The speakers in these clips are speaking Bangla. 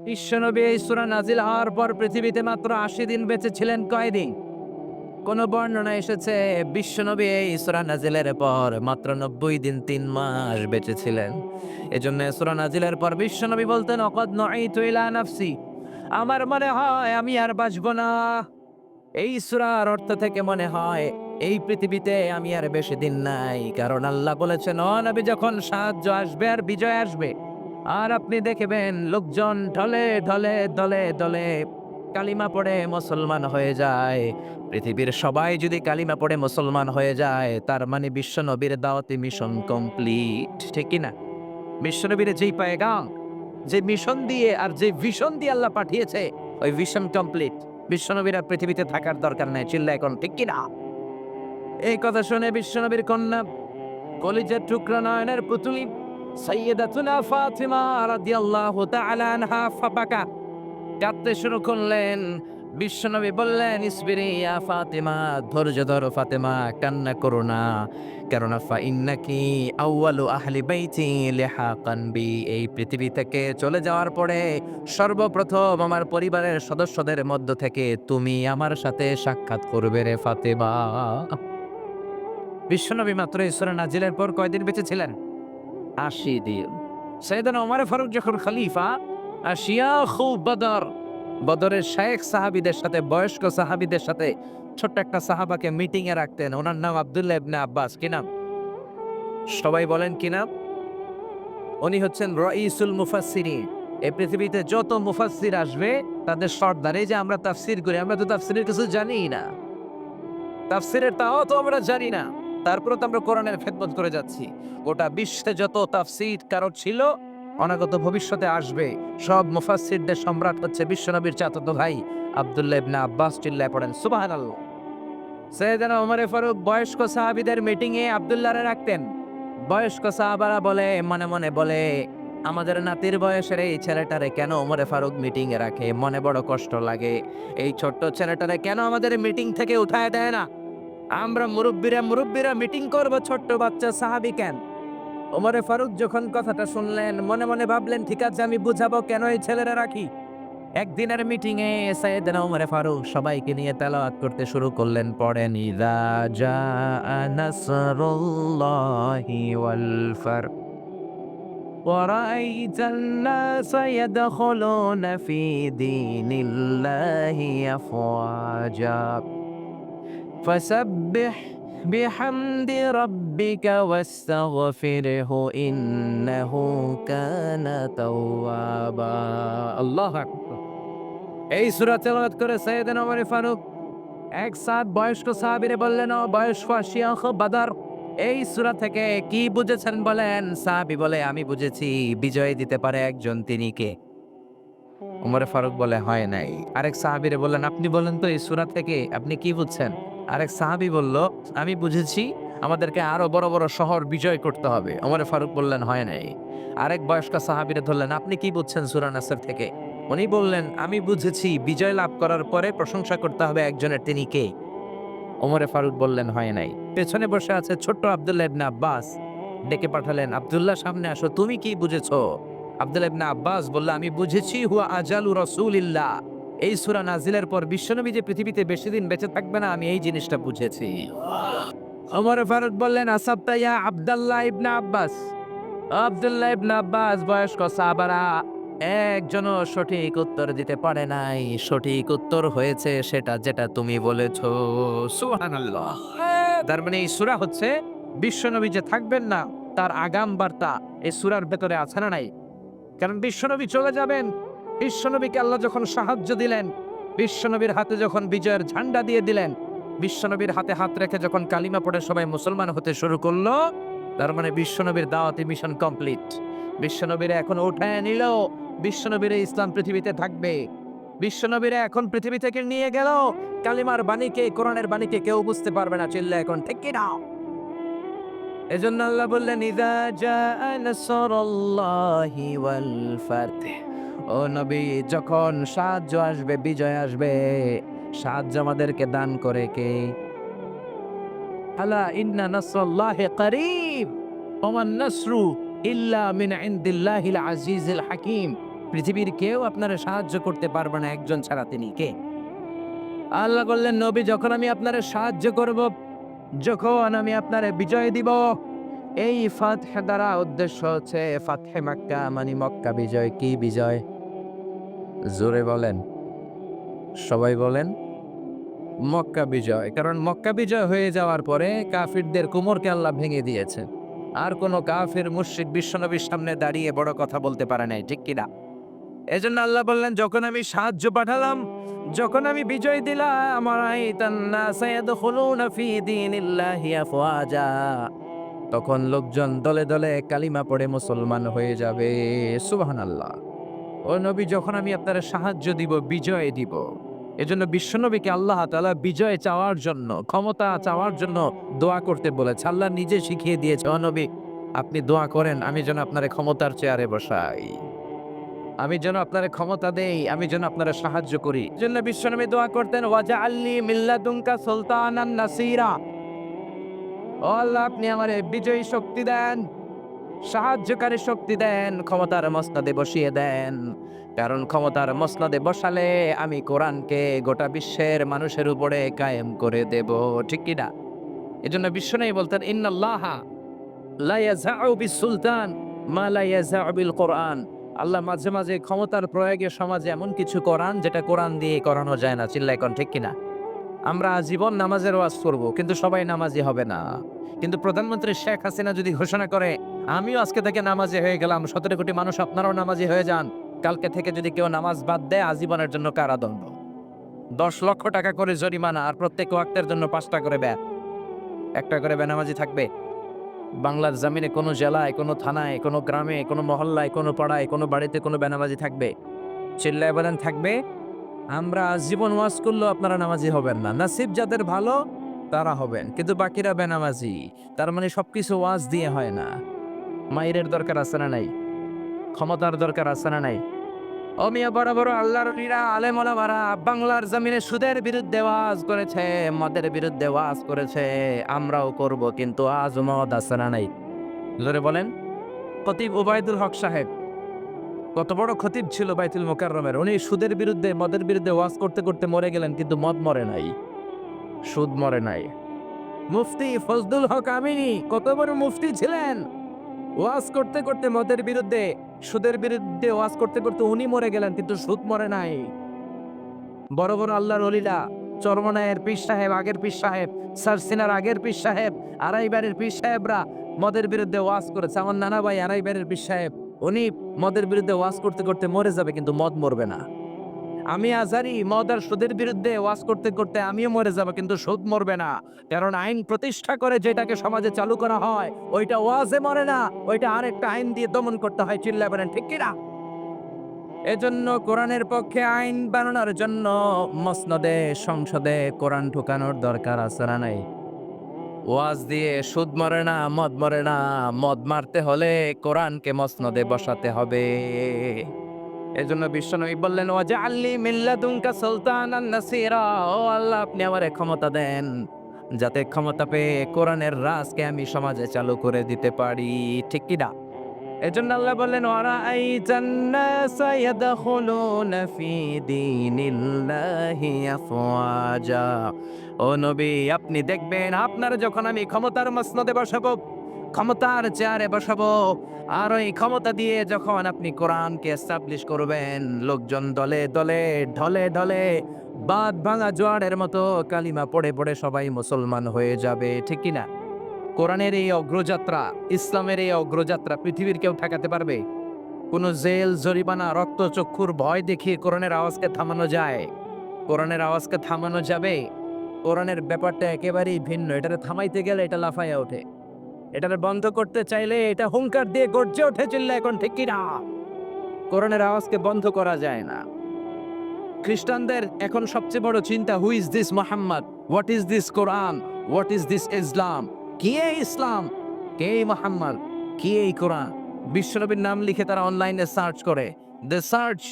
বিশ্বনবী এই সূরা নাজিল হওয়ার পর পৃথিবীতে মাত্র ৮০ দিন বেঁচে ছিলেন কয়দিন? কোন বর্ণনা এসেছে বিশ্বনবী এই সূরা নাজিলের পর মাত্র ৯০ দিন ৩ মাস বেঁচে ছিলেন। এজন্য সূরা নাজিলের পর বিশ্বনবী বলতেন অকদ নঈতু ইলা নাফসি, আমার মনে হয় আমি আর বাঁচব না। এই সূরার অর্থ থেকে মনে হয় এই পৃথিবীতে আমি আর বেশি দিন নাই, কারণ আল্লাহ বলেছেন ও নবী যখন সাহায্য আসবে আর বিজয় আসবে আর আপনি দেখবেন লোকজন ঢলে ঢলে দলে দলে কালিমা পড়ে মুসলমান হয়ে যায়। পৃথিবীর সবাই যদি কালিমা পড়ে মুসলমান হয়ে যায় তার মানে বিশ্ব নবীর দাওয়াতি মিশন কমপ্লিট, ঠিক কি না? বিশ্বনবীর যেই পায়গাম, যে মিশন দিয়ে আর যে ভিশন দিয়ে আল্লাহ পাঠিয়েছে, ওই ভিশন কমপ্লিট। বিশ্বনবীর আর পৃথিবীতে থাকার দরকার নাই, চিল্লা এখন ঠিক কিনা? এই কথা শুনে বিশ্বনবীর কন্যা কলিজার টুকরা নয়নের পুতুলি সাইয়্যিদাতুনা ফাতিমা রাদিয়াল্লাহু তাআলা আনহা ফাবাকা, কাঁদতে শুরু করলেন। বিশ্বনবী বললেন ইসবিরি ইয়া ফাতিমা, ধৈর্য ধরো ফাতেমা, কান্না করো না, কেননা ফাইন্নাকি আউয়ালু আহলি বাইতি লিহাকান বি, এই পৃথিবী থেকে চলে যাওয়ার পরে সর্বপ্রথম আমার পরিবারের সদস্যদের মধ্য থেকে তুমি আমার সাথে সাক্ষাৎ করবে রে ফাতেমা। বিশ্বনবী মাত্র এই সূরা নাজিলের পর কয়দিন বেঁচে ছিলেন? ৮০ দিন। সাইয়েদনা ওমর ফারুক যখন খলিফা, শিয়াখু বদর, বদরের শায়েখ সাহাবীদের সাথে, বয়স্ক সাহাবীদের সাথে ছোট্ট একটা সাহাবাকে মিটিং এ রাখতেন। ওনার নাম আব্দুল্লাহ ইবনে আব্বাস। কি নাম? সবাই বলেন কি নাম? উনি হচ্ছেন রাইসুল মুফাসসিরিন। এই পৃথিবীতে যত মুফাসসির আসবে তাদের সর্দার। এই যে আমরা তাফসীর করি, আমরা তো তাফসীরের কিছু জানিই না। তাফসীরের তাও তো আমরা জানি না। তারপরেও তো আমরা কোরআনের খেদমত করে যাচ্ছি। গোটা বিশ্বে যত তাফসীর কারো ছিল, অনাগত ভবিষ্যতে আসবে, সব মুফাসসিরদের সম্রাট হচ্ছে বিশ্বনবীর চাচাতো ভাই আব্দুল্লাহ ইবনে আব্বাস। চিল্লায় পড়েন সুবহানাল্লাহ। সাইয়েদনা ওমর ফারুক বয়স্ক সাহাবীদের মিটিং এ আব্দুল্লাহরে রাখতেন। বয়স্ক সাহাবারা বলে, মনে মনে বলে, আমাদের নাতির বয়সের এই ছেলেটারে কেন ওমরে ফারুক মিটিং এ রাখে? মনে বড় কষ্ট লাগে। এই ছোট্ট ছেলেটারে কেন আমাদের মিটিং থেকে উঠায় দেয় না? আমরা মুরব্বীরা মিটিং করব, ছোট্ট বাচ্চা সাহাবী কেন? ওমরে ফারুক যখন কথাটা শুনলেন মনে মনে ভাবলেন ঠিক আছে, আমি বুঝাবো কেন এই ছেলেরা রাখি। একদিনের মিটিং এ সাইয়েদনা ওমরে ফারুক সবাইকে নিয়ে তেলাওয়াত করতে শুরু করলেন। পড়েন ইযা জাআ নাসরুল্লাহি ওয়াল ফাতহ ورأيت الناس يدخلون في دين الله أفواجا فسبح بحمد ربك واستغفره إنه كان توابا الله أكبر। এই সূরা তেলাওয়াত করে সাইয়েদনা ওমর ফারুক এক সাত বয়স্ক সাহাবীরে বললেন, ও বয়স্ক শিয়াখ বাদার, এই সূরা থেকে কি বুঝেছেন বলেন? সাহাবী বলে, আমি বুঝেছি বিজয় দিতে পারে একজন, তিনি কে? ওমর ফারুক বলে, হয় নাই। আরেক সাহাবীরে বললেন, আপনি বলেন তো এই সূরা থেকে আপনি কি বুঝছেন? আরেক সাহাবী বলল, আমি বুঝেছি আমাদেরকে আরো বড় বড় শহর বিজয় করতে হবে। ওমর ফারুক বললেন, হয় নাই। আরেক বয়স্ক সাহাবীরে ধরলেন, আপনি কি বুঝছেন সূরা নাসর থেকে? উনি বললেন, আমি বুঝেছি বিজয় লাভ করার পরে প্রশংসা করতে হবে একজনের, তিনি কে? ওমরে ফারুক বললেন, হয় নাই। পেছনে বসে আছে ছোট্ট আব্দুল্লাহ ইবনে আব্বাস, ডেকে পাঠালেন, আব্দুল্লাহ সামনে আসো, তুমি কি বুঝেছো? আব্দুল্লাহ ইবনে আব্বাস বলল, আমি বুঝেছি হুয়া আজালু রাসূলিল্লাহ, এই সূরা নাজিলের পর বিশ্বনবী যে পৃথিবীতে বেশি দিন বেঁচে থাকবে না, আমি এই জিনিসটা বুঝেছি। ওমর ফারুক বললেন, আসাবতা ইয়া আব্দুল্লাহ ইবনে আব্বাস। আব্দুল্লাহ ইবনে আব্বাস বয়স্ক সাহাবারা একজনও সঠিক উত্তর দিতে পারে নাই। সঠিক উত্তর হয়েছে সেটা যেটা তুমি বলেছো। সুবহানাল্লাহ। তার মানে এই সূরা হচ্ছে বিশ্বনবী যে থাকবেন না তার আগাম বার্তা এই সূরার ভেতরে আছে না নাই? কারণ বিশ্বনবী চলে যাবেন, বিশ্বনবীকে আল্লাহ যখন সাহায্য দিলেন, বিশ্বনবীর হাতে যখন বিজয়ের ঝান্ডা দিয়ে দিলেন, বিশ্বনবীর হাতে হাত রেখে যখন কালিমা পড়ে সবাই মুসলমান হতে শুরু করলো, তার মানে বিশ্বনবীর দাওয়াতি মিশন কমপ্লিট। বিশ্বনবীরা এখন উঠায় নিল, বিশ্বনবীর ইসলাম পৃথিবীতে থাকবে। বিশ্বনবীরা এখন পৃথিবী থেকে নিয়ে গেল, কালিমার বাণীকে, কোরআনের বাণীকে কেউ বুঝতে পারবে না। চিল্লা এখন ঠিক কি না? এজন্য আল্লাহ বললেন, ইযা জাআ নাসরুল্লাহি ওয়াল ফাতহ, ও নবী যখন সাহায্য আসবে, বিজয় আসবে, সাহায্য আমাদেরকে দান করে কে? আলা ইন্না নাসরাল্লাহি করিব ওমান নাসরু ইল্লা মিন ইনদিল্লাহিল আজিজিল হাকিম। পৃথিবীর কেউ আপনারে সাহায্য করতে পারবে না একজন ছাড়া, তিনি কে? আল্লাহ বললেন, নবী যখন আমি আপনারে সাহায্য করব, যখন আমি আপনারে বিজয় দিব, এই ফাতহ দ্বারা উদ্দেশ্য হচ্ছে ফাতহে মক্কা, মানে মক্কা বিজয়। কি বিজয়? জোরে বলেন, সবাই বলেন। মক্কা বিজয়। কারণ মক্কা বিজয় হয়ে যাওয়ার পরে কাফিরদের কোমরকে আল্লাহ ভেঙে দিয়েছে। আর কোনো কাফির মুশরিক বিশ্বনবীর সামনে দাঁড়িয়ে বড় কথা বলতে পারে নাই, ঠিক কিনা? এজন্য আল্লাহ বললেন, যখন আমি সাহায্য পাঠালাম, যখন আমি বিজয় দিলাম, রাআইতান নাসা ইয়াদখুলুনা ফি দীনিল্লাহি আফওয়াজা, তখন লোকজন দলে দলে কালিমা পড়ে মুসলমান হয়ে যাবে। সুবহানাল্লাহ। ও নবী, যখন আমি আপনার সাহায্য দিব, বিজয় দিব, এজন্য বিশ্বনবীকে আল্লাহ তাআলা বিজয় চাওয়ার জন্য, ক্ষমতা চাওয়ার জন্য দোয়া করতে বলেছে। আল্লাহ নিজে শিখিয়ে দিয়েছে, ও নবী আপনি দোয়া করেন আমি যেন আপনার ক্ষমতার চেয়ারে বসাই, আমি যেন আপনার ক্ষমতা দেই, আমি যেন আপনার সাহায্য করি। এজন্য বিশ্বনবী দোয়া করতেন, ওয়াজআলনি মিন লাদুনকা সুলতানান নাসীরা। ও আল্লাহ, আপনি আমারে বিজয়ী শক্তি দেন, সাহায্যকারী শক্তি দেন, ক্ষমতার মসনদে বসিয়ে দেন। কারণ ক্ষমতার মসনদে বসালে আমি কোরআনকে গোটা বিশ্বের মানুষের উপরে কায়েম করে দেব, ঠিক কি না? এজন্য বিশ্বনবী বলতেন, ইন্নাল্লাহা লা ইয়াযআউ বিস-সুলতান মা লা ইয়াযআউ বিল কোরআন। আল্লাহ মাঝে মাঝে ক্ষমতার প্রয়োগে সমাজে এমন কিছু করান যেটা কোরআন দিয়ে করানো যায় না। চিল্লায় কোন ঠিক কিনা? আমরা আজীবন নামাজের ওয়াজ করব, কিন্তু সবাই নামাজি হবে না। কিন্তু প্রধানমন্ত্রী শেখ হাসিনা যদি ঘোষণা করে, আমিও আজকে থেকে নামাজি হয়ে গেলাম, 17 কোটি মানুষ আপনারাও নামাজি হয়ে যান, কালকে থেকে যদি কেউ নামাজ বাদ দেয়, আজীবনের জন্য কারাদণ্ড, 10 লক্ষ টাকা করে জরিমানা, আর প্রত্যেক ওয়াক্তের জন্য 5টা করে ব্যয়, একটা করে বেনামাজি থাকবে। বাংলার জমিনে কোনো জেলায়, কোনো থানায়, কোনো গ্রামে, কোনো মহল্লায়, কোনো পাড়ায়, কোনো বাড়িতে কোনো বেনামাজি থাকবে? চিল্লায় বলেন, থাকবে? আমরা আজীবন ওয়াজ করলেও আপনারা নামাজি হবেন না। নসিব যাদের ভালো তারা হবেন, কিন্তু বাকিরা বেনামাজি। তার মানে সবকিছু ওয়াজ দিয়ে হয় না। মাইরের দরকার আছে না নাই? ক্ষমতার দরকার আছে না নাই? ও মিয়া, বড় বড় আল্লাহর ওলিরা, আলেম ওলামারা বাংলার জমিনে সুদের বিরুদ্ধে ওয়াজ করেছে, মদের বিরুদ্ধে ওয়াজ করেছে, আমরাও করব, কিন্তু আজ মদ আছে না নাই? জোরে বলেন। খতিব ওবায়দুল হক সাহেব কত বড় খতিব ছিল বাইতুল মোকাররমের, উনি সুদের বিরুদ্ধে, মদের বিরুদ্ধে ওয়াজ করতে করতে মরে গেলেন, কিন্তু মদ মরে নাই, সুদ মরে নাই। মুফতি ফজলুল হক আমিনী কত বড় মুফতি ছিলেন, ওয়াজ করতে করতে মদের বিরুদ্ধে, সুদের বিরুদ্ধে ওয়াজ করতে করতে উনি মরে গেলেন, কিন্তু সুদ মরে নাই। বড় বড় আল্লাহর ওলিরা, চরমনায়ের পীর সাহেব, আগের পীর সাহেব, সারসিনার আগের পীর সাহেব, আড়াইবাড়ির পীর সাহেবরা মদের বিরুদ্ধে ওয়াজ করেছে। আমার নানা ভাই আড়াইবাড়ির পীর সাহেব, উনি মদের বিরুদ্ধে ওয়াজ করতে করতে মরে যাবে, কিন্তু মদ মরবে না। আমি আজারি মদ আর সুদের বিরুদ্ধে ওয়াজ করতে করতে আমিও মরে যাব, কিন্তু সুদ মরবে না। কারণ আইন প্রতিষ্ঠা করে যেটাকে সমাজে চালু করা হয়, ওইটা ওয়াজে মরে না, ওইটা আরেকটা আইন দিয়ে দমন করতে হয়। চিল্লায় বলেন ঠিক কিনা? এজন্য কোরআনের পক্ষে আইন বানানোর জন্য মসনদে, সংসদে কোরআন ঢুকানোর দরকার আছে না নাই? ওয়াজ দিয়ে সুদ মরে না, মদ মরে না। মদ মারতে হলে কোরআনকে মসনদে বসাতে হবে। এজন্য বিশ্বনবী বললেন, ওয়াজআলনি মিন লাদুনকা সুলতানান নাসীরা। ও আল্লাহ, আপনি আমারে ক্ষমতা দেন, যাতে ক্ষমতা পেয়ে কোরআনের রাজকে আমি সমাজে চালু করে দিতে পারি, ঠিক কি না? এজন্য আল্লাহ বললেন, ওয়ারাআইতান নাসা ইয়াদখুলুনা ফি দীনিল্লাহি আফওয়াজা। ও নবী, আপনি দেখবেন আপনারা যখন আমি ক্ষমতার মসনদে বসাবো, ক্ষমতার চেয়ারে বসাবো, আর ওই ক্ষমতা দিয়ে যখন আপনি কোরআনকে এস্টাবলিশ করবেন, লোকজন দলে দলে, ঢলে ঢলে, বাঁধ ভাঙা জোয়ারের মতো কালিমা পড়ে পড়ে সবাই মুসলমান হয়ে যাবে, ঠিক কি না? কোরআনের এই অগ্রযাত্রা, ইসলামের এই অগ্রযাত্রা পৃথিবীর কেউ ঠেকাতে পারবে? কোন জেল, জরিমানা, রক্তচক্ষুর ভয় দেখিয়ে কোরআনের আওয়াজকে থামানো যায়? কোরআনের আওয়াজকে থামানো যাবে? কোরআনের ব্যাপারটা একেবারেই ভিন্ন। এটারে থামাইতে গেলে এটা লাফাইয়া ওঠে, এটারে বন্ধ করতে চাইলে এটা হুঙ্কার দিয়ে গর্জে ওঠে। চিল্লায় এখন ঠিক কিনা? কোরআনের আওয়াজকে বন্ধ করা যায় না। খ্রিস্টানদের এখন সবচেয়ে বড় চিন্তা, who is this Mohammad, what is this Quran, what is this Islam? কি এই ইসলাম, কে এই মোহাম্মদ, কি এই কোরআন? বিশ্বনবীর নাম লিখে তারা অনলাইনে সার্চ করে। দে search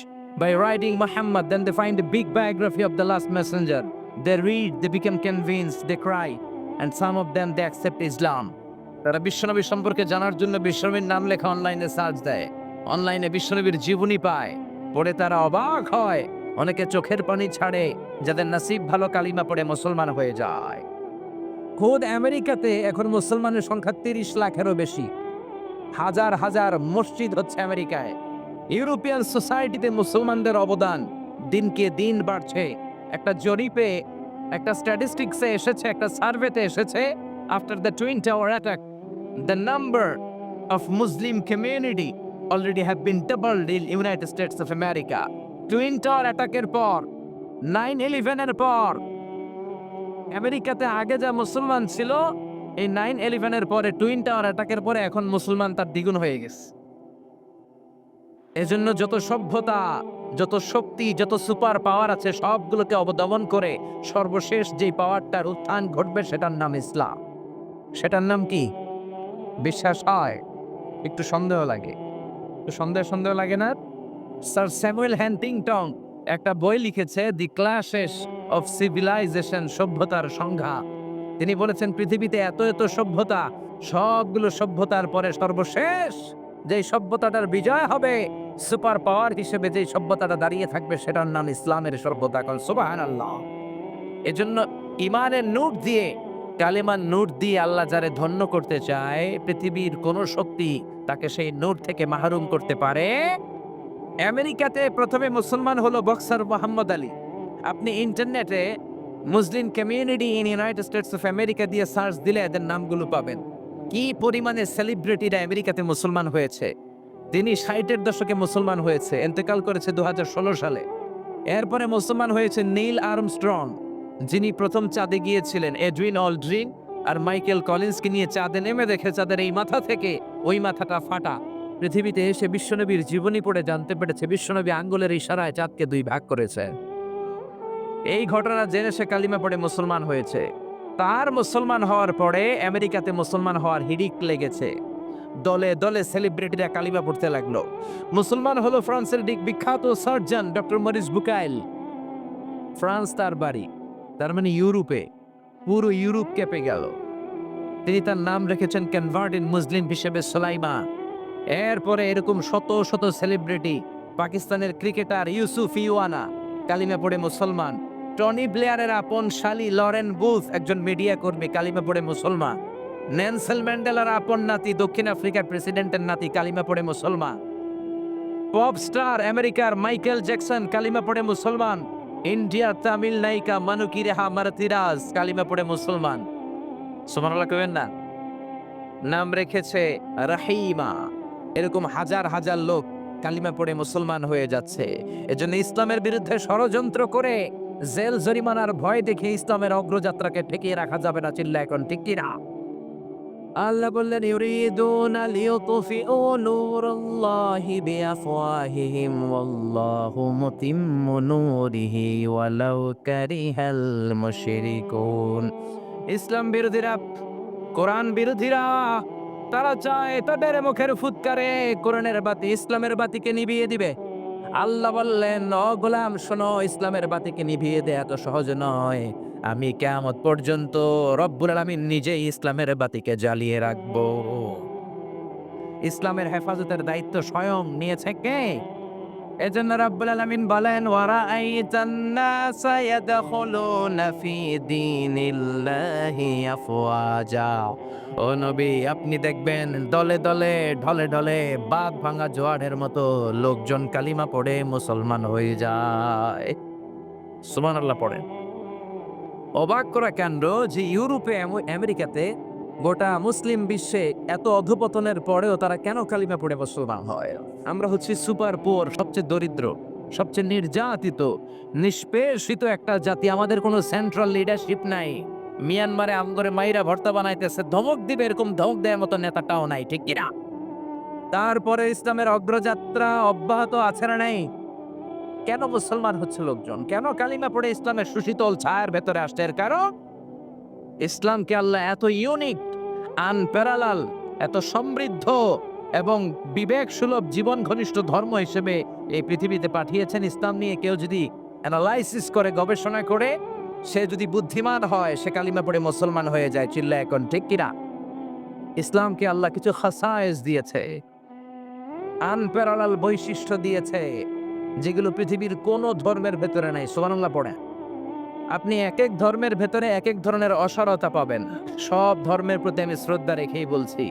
by writing Muhammad, then they find a big biography of the last messenger. They read, they become convinced, they cry, and some of them they accept Islam. তারা বিশ্বনবী সম্পর্কে জানার জন্য বিশ্বনবীর নাম লেখা অনলাইনে সার্চ দেয়। অনলাইনে বিশ্বনবীর জীবনী পায়, পড়ে তারা অবাক হয়, অনেকে চোখের পানি ছাড়ে, যাদের নসিব ভালো কালিমা পড়ে মুসলমান হয়ে যায়। খোদ আমেরিকাতে এখন মুসলমানের সংখ্যা ৩০ লাখেরও বেশি। হাজার হাজার মসজিদ হচ্ছে আমেরিকায়। ইউরোপিয়ান সোসাইটিতে মুসলমানদের অবদান দিনকে দিন বাড়ছে। একটা জরিপে, একটা স্ট্যাটিস্টিক্সে এসেছে, একটা সার্ভেতে এসেছে, after the twin tower attack the number of Muslim community already have been doubled in United States of America. Twin Tower অ্যাটাকের পর, 9/11 এর পর, আমেরিকাতে আগে যা মুসলমান ছিল, এই 9/11 এর পরে টুইন টাওয়ার অ্যাটাকের পরে এখন মুসলমান তার দ্বিগুণ হয়ে গেছে। এজন্য যত সভ্যতা, যত শক্তি, যত সুপার পাওয়ার আছে সবগুলোকে অবদমন করে সর্বশেষ যে পাওয়ারটার উত্থান ঘটবে সেটার নাম ইসলাম। সেটার নাম কি? বিশ্বাস হয়? একটু সন্দেহ লাগে। একটু সন্দেহ সন্দেহ লাগে না? স্যার স্যামুয়েল হ্যান্টিংটন একটা বই লিখেছে, দি ক্লাশেস অফ সিভিলাইজেশন, সভ্যতার সংজ্ঞা। তিনি বলেছেন পৃথিবীতে এত এত সভ্যতা, সবগুলো সভ্যতার পরে সর্বশেষ যেই সভ্যতাটার বিজয় হবে, সুপার পাওয়ার হিসেবে যেই সভ্যতাটা দাঁড়িয়ে থাকবে সেটার নাম ইসলামের সভ্যতা। সুবহানাল্লাহ। এজন্য ইমানের নূর দিয়ে, কালেমার নূর দিয়ে আল্লাহ যারে ধন্য করতে চায়, পৃথিবীর কোন শক্তি তাকে সেই নূর থেকে মাহরুম করতে পারে। আমেরিকাতে প্রথমে মুসলমান হলো বক্সার মোহাম্মদ আলী। আপনি ইন্টারনেটে Muslim community in United states of America দিয়ে সার্চ দিলে এদের নামগুলো পাবেন। কি পরিমাণে সেলিব্রিটিরা আমেরিকাতে মুসলমান হয়েছে। তিনি 60-এর দশকে মুসলমান হয়েছে, ইন্তেকাল করেছে 2016 সালে। এরপরে মুসলমান হয়েছে নীল আর্মস্ট্রং, যিনি প্রথম চাঁদে গিয়েছিলেন। এডউইন অলড্রিন আর মাইকেল কলিন্সকে নিয়ে চাঁদে নেমে দেখে চাঁদের এই মাথা থেকে ওই মাথাটা ফাটা। পৃথিবীতে এসে বিশ্বনবীর জীবনী পড়ে জানতে পেরেছে বিশ্বনবী আঙ্গুলের ইশারায় চাঁদকে 2 ভাগ করেছে। এই ঘটনা জেনে সে কালিমা পড়ে মুসলমান হয়েছে। তার মুসলমান হওয়ার পরে আমেরিকাতে মুসলমান হওয়ার হিড়িক লেগেছে। দলে দলে সেলিব্রিটিরা কালিমা পড়তে লাগলো। মুসলমান হলো ফ্রান্সের বিখ্যাত surgeon doctor Morris Bucaille. France তার বাড়ি, তার মানে ইউরোপে, পুরো ইউরোপ কেঁপে গেল। তিনি তার নাম রেখেছেন কনভার্টেড মুসলিম হিসেবে সুলাইমা। এরপরে এরকম শত শত সেলিব্রিটি, পাকিস্তানের ক্রিকেটার ইউসুফ ইওয়ানা কালিমা পড়ে মুসলমান। টনি ব্লেয়ারের আপন শালী লরেন বুথ একজন মিডিয়া কর্মী, কালিমা পড়ে মুসলমান। নেলসন ম্যান্ডেলার আপন নাতি, দক্ষিণ আফ্রিকার প্রেসিডেন্টের নাতি, কালিমা পড়ে মুসলমান। পপ স্টার আমেরিকার মাইকেল জ্যাকসন কালিমা পড়ে মুসলমান। ইন্ডিয়ার তামিল নায়িকা মানুকি রেহা মারতিরাজ কালিমা পড়ে মুসলমান। সুবহানাল্লাহ কইবেন না? নাম রেখেছে রাহিমা। এরকম হাজার হাজার লোক কালিমা পড়ে মুসলমান হয়ে যাচ্ছে। এজন্য ইসলামের বিরুদ্ধে ষড়যন্ত্র করে জেল জরিমানার ভয় দেখে ইসলামের অগ্রযাত্রাকে ঠেকিয়ে রাখা যাবে না। চিল্লা এখন ঠিক কিনা? আল্লাহ বললেন, ইউরিদুনা লিইউতফিউ নূরাল্লাহি বিআফওয়াহিহিম ওয়াল্লাহু মুতিম্মু নূরিহি ওয়ালাউ কারিহাল মুশরিকুন। ইসলাম বিরোধীরা, কোরআন বিরোধীরা, তারা চায় তাদের মুখের ফুৎকারে কোরআনের বাতি, ইসলামের বাতিকে নিভিয়ে দিবে। আল্লাহ বললেন, ও গোলাম শোনো, ইসলামের বাতিকে নিভিয়ে দেয়া এত সহজ নয়। আমি কিয়ামত পর্যন্ত রব্বুল আলামিন নিজেই ইসলামের বাতিকে জ্বালিয়ে রাখবো। ইসলামের হেফাজতের দায়িত্ব স্বয়ং নিয়েছে কে? এজন্য রব্বুল আলামিন বলেন, ওয়ারাআইতান নাসা ইয়াদখুলুনা ফি দীনিল্লাহি আফওয়াজা। ও নবী, আপনি দেখবেন দলে দলে, ঢলে ঢলে, বাঁধ ভাঙা জোয়ারের মতো লোকজন কালিমা পড়ে মুসলমান হয়ে যায়। সুবহানাল্লাহ পড়েন। অবাক করা কাণ্ড যে ইউরোপে, আমেরিকাতে, গোটা মুসলিম বিশ্বে এত অধপতনের পরেও তারা কেন কালিমা পড়ে মুসলমান হয়? আমরা হচ্ছি সুপার পোর, সবচেয়ে দরিদ্র, সবচেয়ে নির্যাতিত, নিষ্পেষিত একটা জাতি। আমাদের কোনো সেন্ট্রাল লিডারশিপ নাই। মিয়ানমারে আমগরে মাইরা ভর্তা বানাইতেছে, ধমক দিবে এরকম ধমক দেওয়ার মতো নেতাটাও নাই, ঠিক কিনা? তারপরে ইসলামের অগ্রযাত্রা অব্যাহত আছে না নাই? কেন মুসলমান হচ্ছে লোকজন? কেন কালিমা পড়ে ইসলামের সুশীতল ছায়ার ভেতরে আসছে? এর কারণ ইসলামকে আল্লাহ এত ইউনিক, আনপ্যারালাল, এত সমৃদ্ধ এবং বিবেক সুলভ, জীবন ঘনিষ্ঠ ধর্ম হিসেবে এই পৃথিবীতে পাঠিয়েছেন। ইসলাম নিয়ে কেউ যদি অ্যানালাইসিস করে, গবেষণা করে, সে যদি বুদ্ধিমান হয়, সে কালিমা পড়ে মুসলমান হয়ে যায়। চিল্লা এখন ঠিক কিনা? ইসলামকে আল্লাহ কিছু খাসায়েস দিয়েছে। আনপ্যারালাল বৈশিষ্ট্য দিয়েছে, যেগুলো পৃথিবীর কোনো ধর্মের ভেতরে নাই। সুবহানাল্লাহ পড়ে। আপনি এক এক ধর্মের ভেতরে এক এক ধরনের অসারতা পাবেন। সব ধর্মের প্রতি আমি শ্রদ্ধা রেখেই বলছি,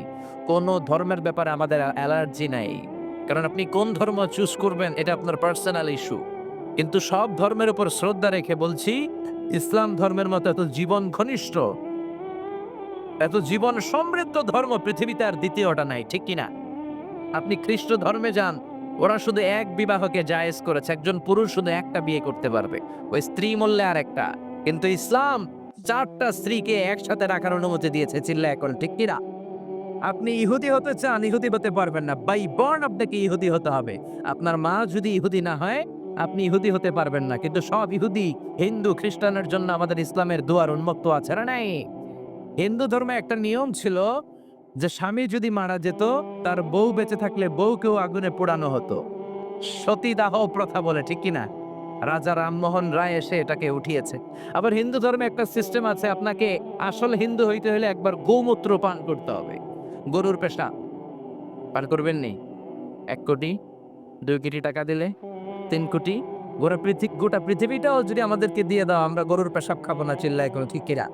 কোনো ধর্মের ব্যাপারে আমাদের অ্যালার্জি নাই। কারণ আপনি কোন ধর্ম চুজ করবেন এটা আপনার পার্সোনাল ইস্যু। কিন্তু সব ধর্মের উপর শ্রদ্ধা রেখে বলছি, ইসলাম ধর্মের মতো এত জীবন ঘনিষ্ঠ, এত জীবন সমৃদ্ধ ধর্ম পৃথিবীতে আর দ্বিতীয়টা নাই, ঠিক কিনা? আপনি খ্রিস্ট ধর্মে যান, ওরা শুধু এক বিবাহকে জায়েজ করেছে, একজন পুরুষ শুধু একটা বিয়ে করতে পারবে, ওই স্ত্রী মূল্যে আর একটা। কিন্তু ইসলাম 4টা স্ত্রীকে একসাথে রাখার অনুমতি দিয়েছে। চিল্লায় এখন, ঠিক কিনা? আপনি ইহুদি হতে চান, ইহুদি হতে পারবেন না। বাই বর্ন আপনাকে ইহুদি হতে হবে। আপনার মা যদি ইহুদি না হয়, আপনি ইহুদি হতে পারবেন না। কিন্তু সব ইহুদি, হিন্দু, খ্রিস্টানের জন্য আমাদের ইসলামের দুয়ার উন্মুক্ত আছে, না নাই? হিন্দু ধর্মে একটা নিয়ম ছিল যে স্বামী যদি মারা যেত, তার বউ বেঁচে থাকলে বউকেও আগুনে পোড়ানো হতো। সতীদাহ প্রথা বলে, ঠিক কিনা? রাজা রামমোহন রায় এসে এটাকে উঠিয়েছে। আবার হিন্দু ধর্মে একটা সিস্টেম আছে, আপনাকে আসল হিন্দু হইতে হলে একবার গোমূত্র পান করতে হবে। গরুর পেশাব পান করবেন নি? ১ কোটি, ২ কোটি টাকা দিলে, ৩ কোটি, গোটা পৃথিবীটাও যদি আমাদেরকে দিয়ে দাও, আমরা গরুর পেশাব খাবো না। চিল্লায় কোনো, ঠিক কিনা?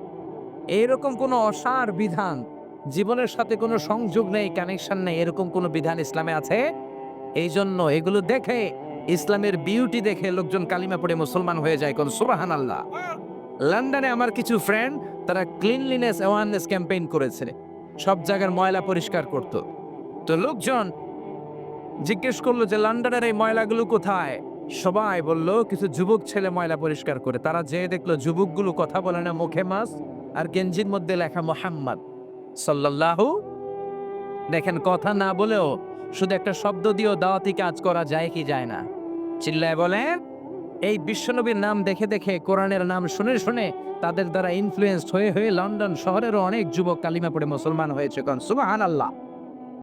এইরকম কোনো অসার বিধান, জীবনের সাথে কোনো সংযোগ নেই, কানেকশন নেই, এরকম কোনো বিধান ইসলামে আছে? এই জন্য এগুলো দেখে, ইসলামের বিউটি দেখে লোকজন কালিমা পড়ে মুসলমান হয়ে যায়। কোন সুবহানাল্লাহ। লন্ডনে আমার কিছু ফ্রেন্ড, তারা ক্লিনলিনেস অ্যাওয়ারনেস ক্যাম্পেইন করেছে, সব জায়গার ময়লা পরিষ্কার করত। তো লোকজন জিজ্ঞেস করলো যে লন্ডনের এই ময়লাগুলো কোথায়? সবাই বলল কিছু যুবক ছেলে ময়লা পরিষ্কার করে। তারা যেয়ে দেখলো যুবকগুলো কথা বলে না, মুখে মাস্ক আর গেঞ্জির মধ্যে লেখা মোহাম্মদ সাল্লাল্লাহু। দেখেন, কথা না বলেও শুধু একটা শব্দ দিয়েও দাওয়াতি কাজ করা যায় কি যায় না? চিল্লায় বলেন। এই বিশ্বনবীর নাম দেখে দেখে, কোরআনের নাম শুনে শুনে তাদের দ্বারা ইনফ্লুয়েন্সড হয়ে হয়ে লন্ডন শহরেরও অনেক যুবক কালিমা পড়ে মুসলমান হয়েছে। কোন সুবহানাল্লাহ।